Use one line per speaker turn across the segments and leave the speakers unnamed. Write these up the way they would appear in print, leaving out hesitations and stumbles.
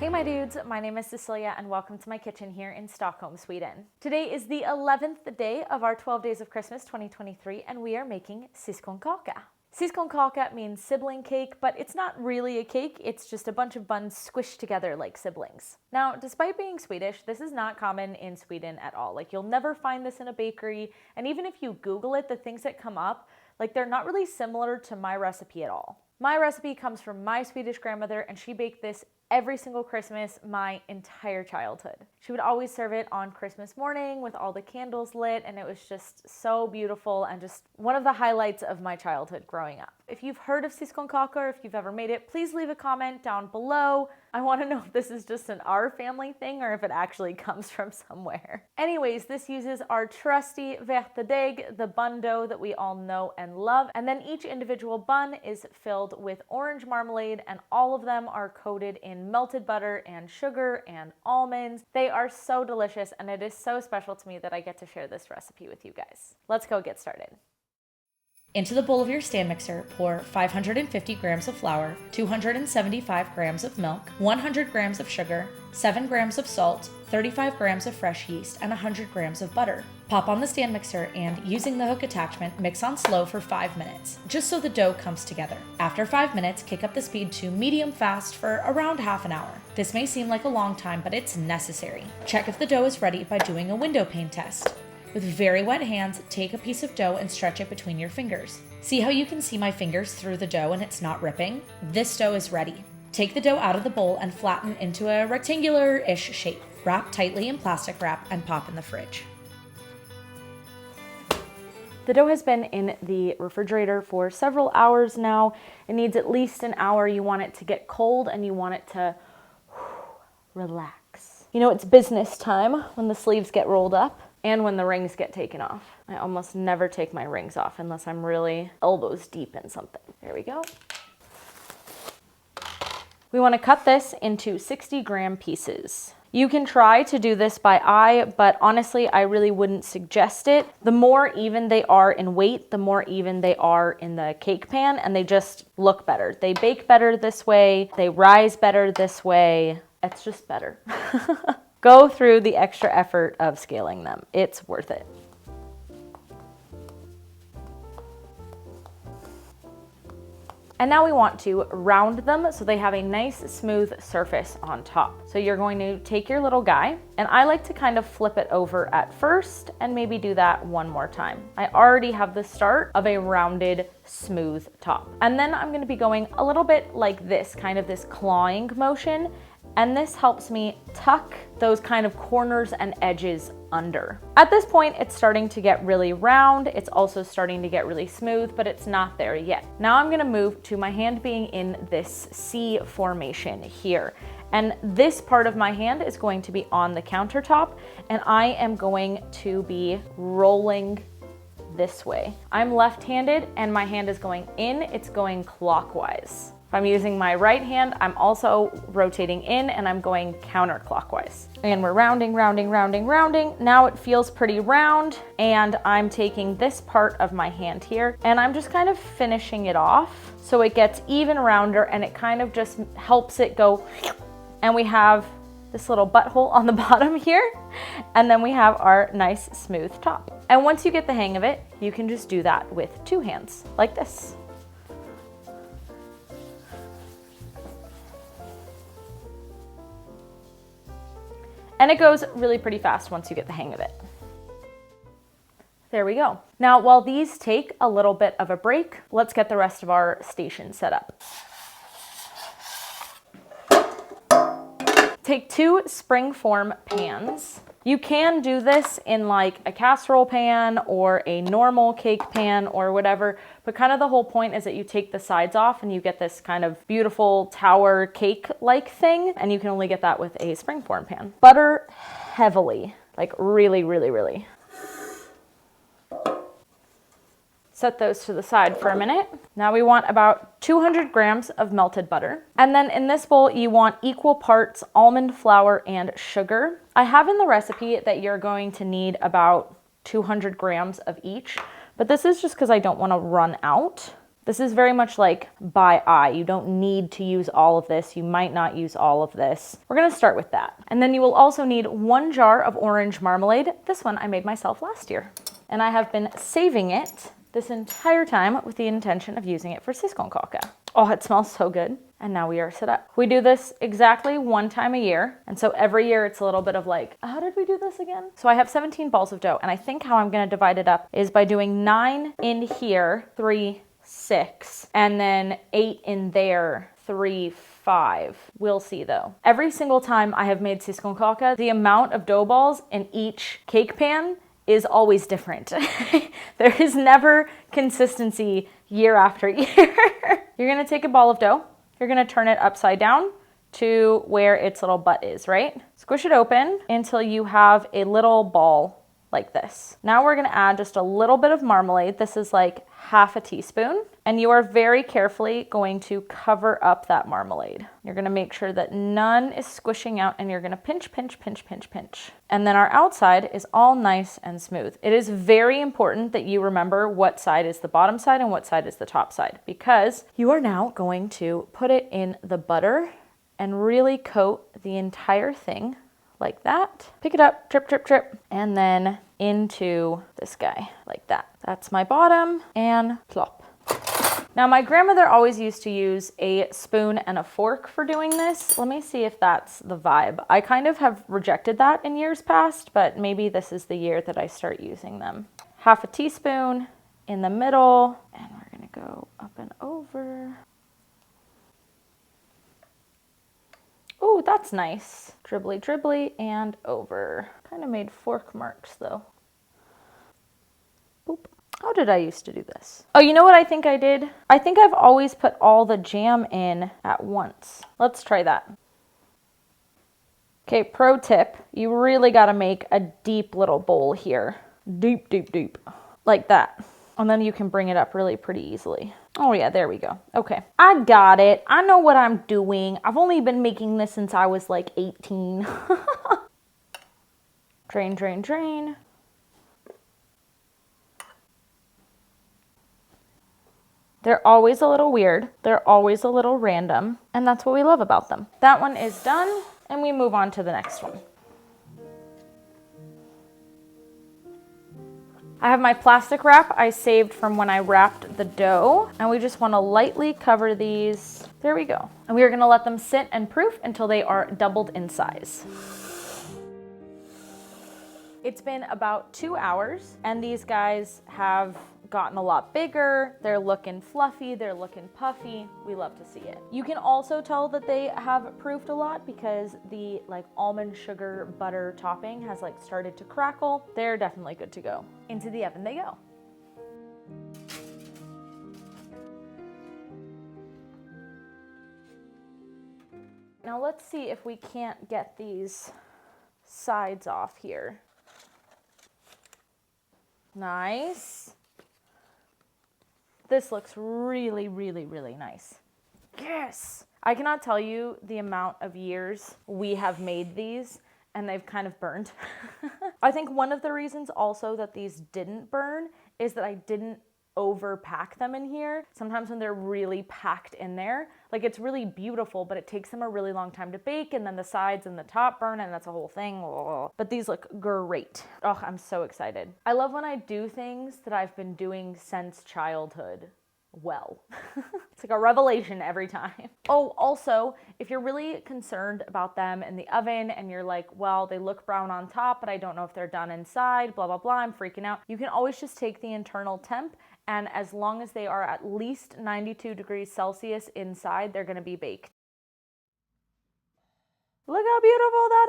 Hey my dudes, my name is Cecilia and welcome to my kitchen here in Stockholm, Sweden. Today is the 11th day of our 12 Days of Christmas 2023 and we are making Syskonkaka. Syskonkaka means sibling cake, but it's not really a cake, it's just a bunch of buns squished together like siblings. Now, despite being Swedish, this is not common in Sweden at all. Like, you'll never find this in a bakery, and even if you Google it, the things that come up, like, they're not really similar to my recipe at all. My recipe comes from my Swedish grandmother, and she baked this every single Christmas my entire childhood. She would always serve it on Christmas morning with all the candles lit, and it was just so beautiful and just one of the highlights of my childhood growing up. If you've heard of Syskonkaka or if you've ever made it, please leave a comment down below. I want to know if this is just an our family thing or if it actually comes from somewhere. Anyways, this uses our trusty vertedeg, the bun dough that we all know and love, and then each individual bun is filled with orange marmalade, and all of them are coated in melted butter and sugar and almonds. They are so delicious, and it is so special to me that I get to share this recipe with you guys. Let's go get started. Into the bowl of your stand mixer, pour 550 grams of flour, 275 grams of milk, 100 grams of sugar, 7 grams of salt, 35 grams of fresh yeast, and 100 grams of butter. Pop on the stand mixer and, using the hook attachment, mix on slow for 5 minutes, just so the dough comes together. After 5 minutes, kick up the speed to medium fast for around half an hour. This may seem like a long time, but it's necessary. Check if the dough is ready by doing a window pane test. With very wet hands, take a piece of dough and stretch it between your fingers. See how you can see my fingers through the dough and it's not ripping? This dough is ready. Take the dough out of the bowl and flatten into a rectangular-ish shape. Wrap tightly in plastic wrap and pop in the fridge. The dough has been in the refrigerator for several hours now. It needs at least an hour. You want it to get cold and you want it to relax. You know, it's business time when the sleeves get rolled up and when the rings get taken off. I almost never take my rings off unless I'm really elbows deep in something. There we go. We want to cut this into 60-gram pieces. You can try to do this by eye, but honestly, I really wouldn't suggest it. The more even they are in weight, the more even they are in the cake pan, and they just look better. They bake better this way. They rise better this way. It's just better. Go through the extra effort of scaling them. It's worth it. And now we want to round them so they have a nice smooth surface on top. So you're going to take your little guy, and I like to kind of flip it over at first and maybe do that one more time. I already have the start of a rounded, smooth top. And then I'm gonna be going a little bit like this, kind of this clawing motion, and this helps me tuck those kind of corners and edges under. At this point, it's starting to get really round. It's also starting to get really smooth, but it's not there yet. Now I'm gonna move to my hand being in this C formation here. And this part of my hand is going to be on the countertop, and I am going to be rolling this way. I'm left-handed and my hand is going in, it's going clockwise. If I'm using my right hand, I'm also rotating in and I'm going counterclockwise. And we're rounding, rounding, rounding, rounding. Now it feels pretty round, and I'm taking this part of my hand here and I'm just kind of finishing it off so it gets even rounder, and it kind of just helps it go. And we have this little butthole on the bottom here, and then we have our nice smooth top. And once you get the hang of it, you can just do that with 2 hands, like this. And it goes really pretty fast once you get the hang of it. There we go. Now, while these take a little bit of a break, let's get the rest of our station set up. Take 2 springform pans. You can do this in like a casserole pan or a normal cake pan or whatever, but kind of the whole point is that you take the sides off and you get this kind of beautiful tower cake-like thing, and you can only get that with a springform pan. Butter heavily, like really, really, really. Set those to the side for a minute. Now we want about 200 grams of melted butter. And then in this bowl, you want equal parts almond flour and sugar. I have in the recipe that you're going to need about 200 grams of each, but this is just because I don't want to run out. This is very much like by eye. You don't need to use all of this. You might not use all of this. We're gonna start with that. And then you will also need 1 jar of orange marmalade. This one I made myself last year. And I have been saving it this entire time with the intention of using it for Syskonkaka. Oh, it smells so good. And now we are set up. We do this exactly 1 time a year. And so every year it's a little bit of like, how did we do this again? So I have 17 balls of dough. And I think how I'm gonna divide it up is by doing 9 in here, 3, 6, and then 8 in there, 3, 5. We'll see though. Every single time I have made Syskonkaka, the amount of dough balls in each cake pan is always different. There is never consistency year after year. You're gonna take a ball of dough, you're gonna turn it upside down to where its little butt is, right? Squish it open until you have a little ball like this. Now we're gonna add just a little bit of marmalade. This is like half a teaspoon. And you are very carefully going to cover up that marmalade. You're gonna make sure that none is squishing out and you're gonna pinch, pinch, pinch, pinch, pinch. And then our outside is all nice and smooth. It is very important that you remember what side is the bottom side and what side is the top side, because you are now going to put it in the butter and really coat the entire thing like that. Pick it up, trip, trip, trip, and then into this guy like that. That's my bottom, and plop. Now my grandmother always used to use a spoon and a fork for doing this. Let me see if that's the vibe. I kind of have rejected that in years past, but maybe this is the year that I start using them. Half a teaspoon in the middle, and we're gonna go up and over. Oh, that's nice. Dribbly, dribbly, and over. Kind of made fork marks though. Boop. How did I used to do this? Oh, you know what I think I did? I think I've always put all the jam in at once. Let's try that. Okay, pro tip, you really gotta make a deep little bowl here. Deep, deep, deep. Like that. And then you can bring it up really pretty easily. Oh yeah, there we go. Okay, I got it. I know what I'm doing. I've only been making this since I was like 18. Drain, drain, drain. They're always a little weird. They're always a little random. And that's what we love about them. That one is done, and we move on to the next one. I have my plastic wrap I saved from when I wrapped the dough, and we just want to lightly cover these. There we go. And we are going to let them sit and proof until they are doubled in size. It's been about 2 hours, and these guys have gotten a lot bigger. They're looking fluffy, they're looking puffy. We love to see it. You can also tell that they have proofed a lot because the like almond sugar butter topping has like started to crackle. They're definitely good to go. Into the oven they go. Now let's see if we can't get these sides off here. Nice. This looks really, really, really nice. Yes! I cannot tell you the amount of years we have made these and they've kind of burned. I think one of the reasons also that these didn't burn is that I didn't overpack them in here. Sometimes when they're really packed in there, like it's really beautiful, but it takes them a really long time to bake, and then the sides and the top burn, and that's a whole thing. But these look great. Oh, I'm so excited. I love when I do things that I've been doing since childhood well. It's like a revelation every time. Oh, also, if you're really concerned about them in the oven and you're like, well, they look brown on top, but I don't know if they're done inside, blah, blah, blah, I'm freaking out. You can always just take the internal temp, and as long as they are at least 92 degrees Celsius inside, they're gonna be baked. Look how beautiful that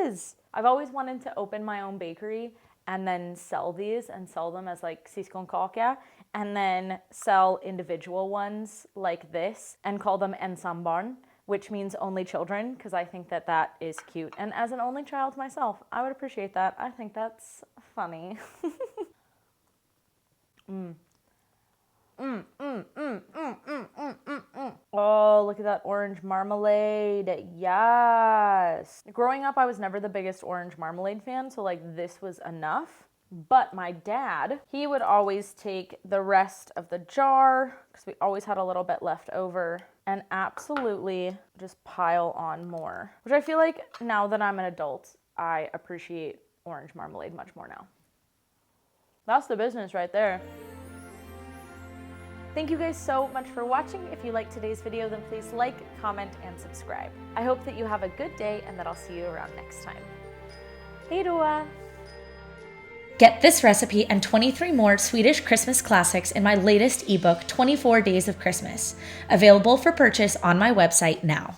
is! I've always wanted to open my own bakery and then sell these and sell them as like Syskonkaka, and then sell individual ones like this and call them ensambarn, which means only children, because I think that that is cute. And as an only child myself, I would appreciate that. I think that's funny. Oh, look at that orange marmalade. Yes. Growing up, I was never the biggest orange marmalade fan, so like this was enough. But my dad, he would always take the rest of the jar, because we always had a little bit left over, and absolutely just pile on more. Which I feel like now that I'm an adult, I appreciate orange marmalade much more now. That's the business right there. Thank you guys so much for watching. If you liked today's video, then please like, comment, and subscribe. I hope that you have a good day and that I'll see you around next time. Hej då! Get this recipe and 23 more Swedish Christmas classics in my latest ebook, 24 Days of Christmas, available for purchase on my website now.